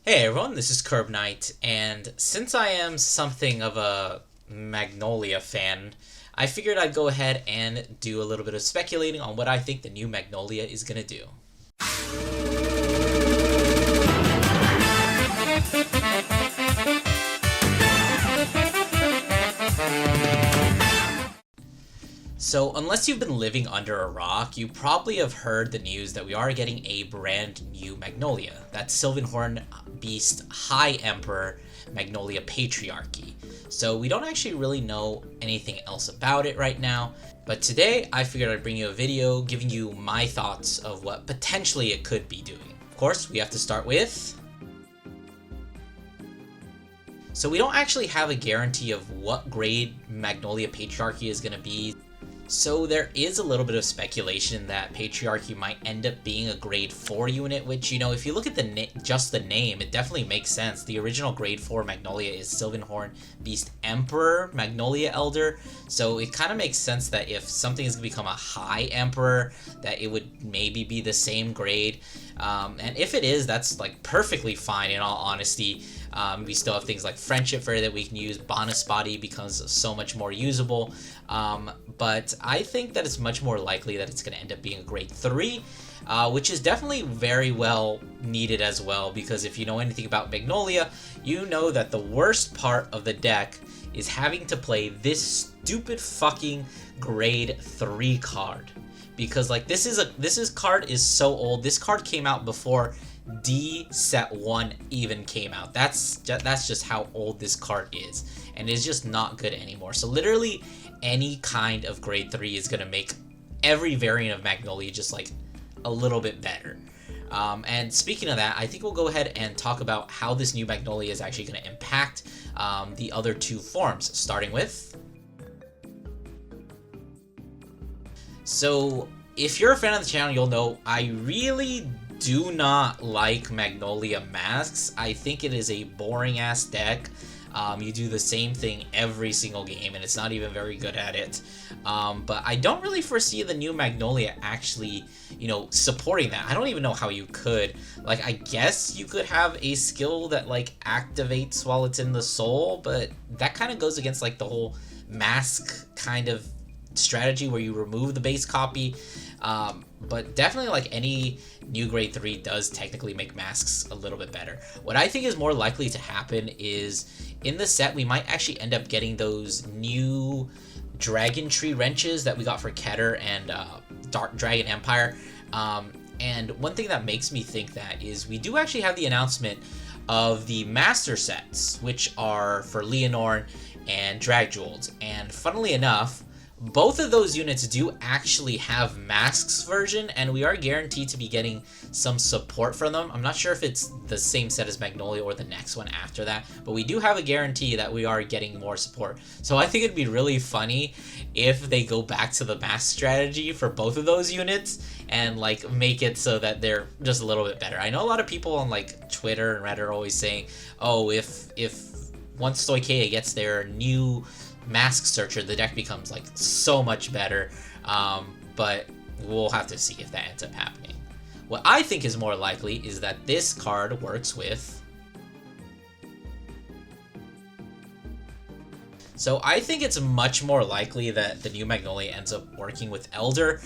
Hey everyone, this is Curb Knight, and since I am something of a Magnolia fan, I figured I'd go ahead and do a little bit of speculating on what I think the new Magnolia is gonna do. So, unless you've been living under a rock, you probably have heard the news that we are getting a brand new Magnolia. That's Sylvanhorn Beast High Emperor Magnolia Patriarchy. So, we don't actually really know anything else about it right now, but today I figured I'd bring you a video giving you my thoughts of what potentially it could be doing. Of course, we have to start with. So, we don't actually have a guarantee of what grade Magnolia Patriarchy is going to be. So there is a little bit of speculation that Patriarchy might end up being a grade 4 unit, which, if you look at just the name, it definitely makes sense. The original grade 4 Magnolia is Sylvanhorn Beast Emperor Magnolia Elder, so it kind of makes sense that if something is going to become a High Emperor, that it would maybe be the same grade. And if it is, that's like perfectly fine in all honesty. We still have things like Friendship Fairy that we can use. Bonus Body becomes so much more usable. But I think that it's much more likely that it's going to end up being a grade 3, which is definitely very well needed as well, because if you know anything about Magnolia, you know that the worst part of the deck is having to play this stupid fucking grade 3 card. Because this card is so old. This card came out before D set 1 even came out. That's just how old this card is, and it's just not good anymore. So literally any kind of grade 3 is gonna make every variant of Magnolia just like a little bit better. And speaking of that, I think we'll go ahead and talk about how this new Magnolia is actually going to impact the other two forms, starting with. So if you're a fan of the channel, you'll know I really do not like Magnolia masks. I think it is a boring ass deck. You do the same thing every single game, and it's not even very good at it. But I don't really foresee the new Magnolia actually, supporting that. I don't even know how you could. Like, I guess you could have a skill that, like, activates while it's in the soul, but that kind of goes against, like, the whole mask kind of strategy where you remove the base copy. But definitely, like, any new grade 3 does technically make masks a little bit better. What I think is more likely to happen is in the set we might actually end up getting those new Dragon Tree wrenches that we got for Keter and Dark Dragon Empire. And one thing that makes me think that is we do actually have the announcement of the master sets, which are for Leonore and Drag Jewels. And funnily enough, both of those units do actually have masks version, and we are guaranteed to be getting some support from them. I'm not sure if it's the same set as Magnolia or the next one after that, but we do have a guarantee that we are getting more support. So I think it'd be really funny if they go back to the mask strategy for both of those units and like make it so that they're just a little bit better. I know a lot of people on like Twitter and Reddit are always saying, oh, if once Stoikea gets their new mask searcher, the deck becomes like so much better, but we'll have to see if that ends up happening. What I think is more likely is that this card works with. So I think it's much more likely that the new Magnolia ends up working with Elder,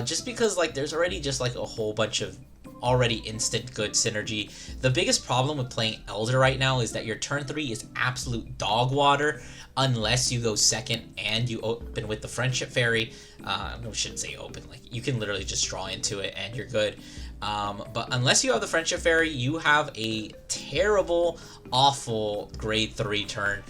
just because like there's already just like a whole bunch of already instant good synergy. The biggest problem with playing Elder right now is that your turn 3 is absolute dog water unless you go second and you open with the Friendship Fairy. No, I shouldn't say open, like you can literally just draw into it and you're good. But unless you have the Friendship Fairy, you have a terrible, awful grade 3 turn.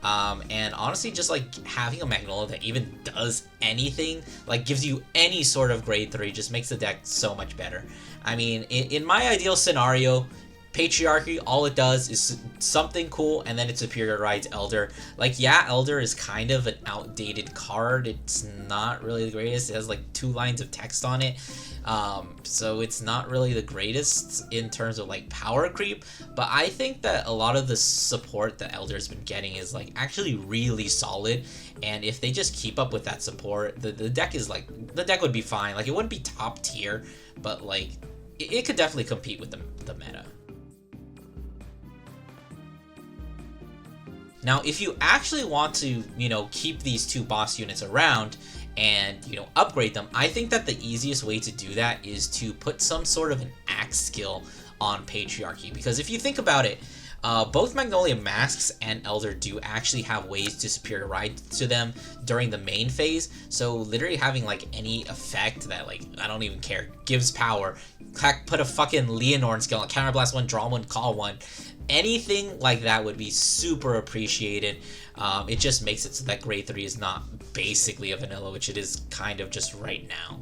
And honestly, just like having a Magnolia that even does anything, like gives you any sort of grade 3, just makes the deck so much better. I mean, in my ideal scenario, Patriarchy, all it does is something cool, and then it superiorize Elder. Like, yeah, Elder is kind of an outdated card. It's not really the greatest. It has like 2 lines of text on it. So it's not really the greatest in terms of like power creep, but I think that a lot of the support that Elder's been getting is like actually really solid, and if they just keep up with that support, the deck would be fine. Like, it wouldn't be top tier, but like it could definitely compete with the meta. Now, if you actually want to, keep these two boss units around and, upgrade them, I think that the easiest way to do that is to put some sort of an axe skill on Patriarchy. Because if you think about it, both Magnolia Masks and Elder do actually have ways to superior ride to them during the main phase. So literally having like any effect that like, I don't even care, gives power, put a fucking Leonore skill, like counterblast one, draw one, call one. Anything like that would be super appreciated. It just makes it so that grade 3 is not basically a vanilla, which it is kind of just right now.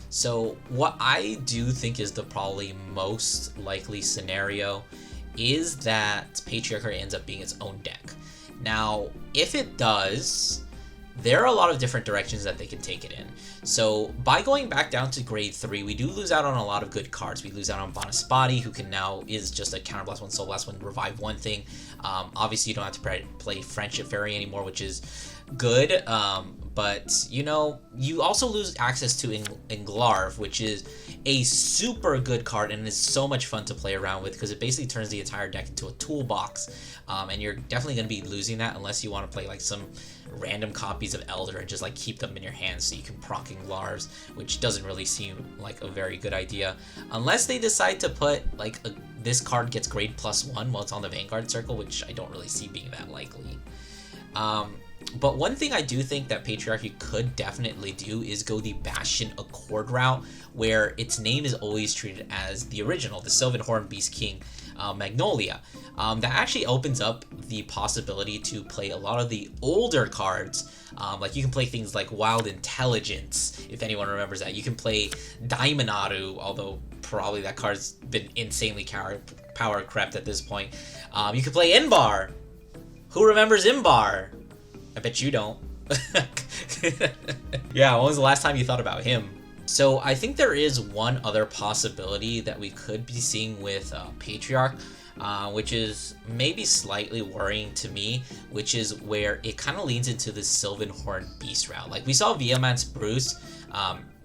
So what I do think is the probably most likely scenario is that Patriarchy ends up being its own deck. Now, if it does, there are a lot of different directions that they can take it in. So by going back down to grade 3, we do lose out on a lot of good cards. We lose out on Banaspati, who can now is just a counterblast one, soul blast one, revive one thing. Obviously, you don't have to play Friendship Fairy anymore, which is good. But you also lose access to Inglarv, which is a super good card and is so much fun to play around with because it basically turns the entire deck into a toolbox. And you're definitely going to be losing that unless you want to play like some random copies of Elder and just like keep them in your hands so you can proc Inglarvs, which doesn't really seem like a very good idea. Unless they decide to put like this card gets grade +1 while it's on the Vanguard Circle, which I don't really see being that likely. But one thing I do think that Patriarchy could definitely do is go the Bastion Accord route, where its name is always treated as the original, the Sylvan Horn Beast King, Magnolia. That actually opens up the possibility to play a lot of the older cards. Like you can play things like Wild Intelligence, if anyone remembers that. You can play Daimonaru, although probably that card's been insanely power crept at this point. You can play Inbar. Who remembers Inbar? I bet you don't. Yeah, when was the last time you thought about him? So I think there is one other possibility that we could be seeing with Patriarch, which is maybe slightly worrying to me, which is where it kind of leans into the Sylvan Horn Beast route. Like we saw Vehemence Bruce,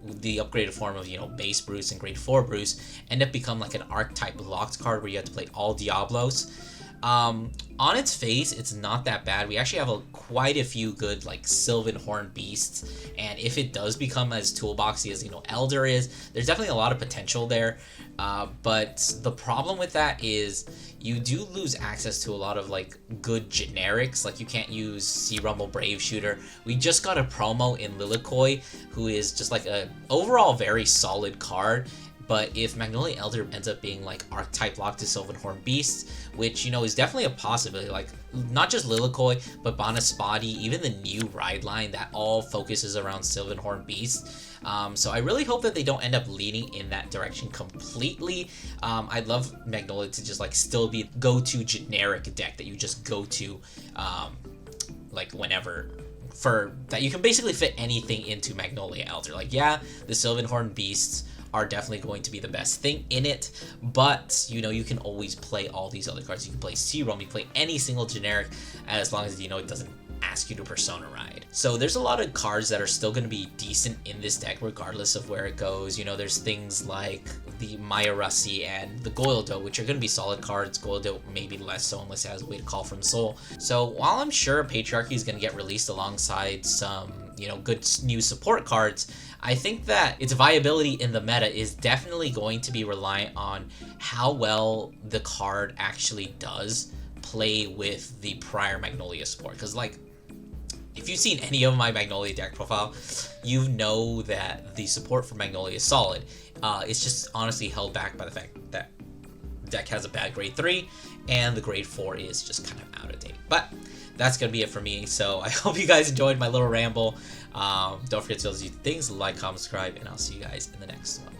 the upgraded form of, base Bruce and grade 4 Bruce, end up become like an archetype locked card where you have to play all Diablos. On its face, it's not that bad. We actually have quite a few good like Sylvan Horn Beasts, and if it does become as toolboxy as Elder is, there's definitely a lot of potential there. But the problem with that is you do lose access to a lot of like good generics. Like you can't use Sea Rumble Brave Shooter. We just got a promo in Lilikoi, who is just like a overall very solid card. But if Magnolia Elder ends up being like archetype locked to Sylvan Horn Beasts, which is definitely a possibility, like not just Lilikoi, but Banaspati, even the new ride line that all focuses around Sylvan Horn Beasts. So I really hope that they don't end up leaning in that direction completely. I'd love Magnolia to just like still be go-to generic deck that you just go to like whenever. For that you can basically fit anything into Magnolia Elder. Like yeah, the Sylvan Horn Beasts are definitely going to be the best thing in it, but you can always play all these other cards. You can play Serum, you can play any single generic as long as it doesn't ask you to Persona Ride. So there's a lot of cards that are still going to be decent in this deck regardless of where it goes. There's things like the Mayarasi and the Goildo, which are going to be solid cards. Goildo maybe less so unless it has a way to call from Soul. So while I'm sure Patriarchy is going to get released alongside some good new support cards, I think that its viability in the meta is definitely going to be reliant on how well the card actually does play with the prior Magnolia support. Because like, if you've seen any of my Magnolia deck profile, you know that the support for Magnolia is solid. It's just honestly held back by the fact that the deck has a bad grade 3 and the grade 4 is just kind of out of date. But that's going to be it for me. So I hope you guys enjoyed my little ramble. Don't forget to do things, like, comment, subscribe, and I'll see you guys in the next one.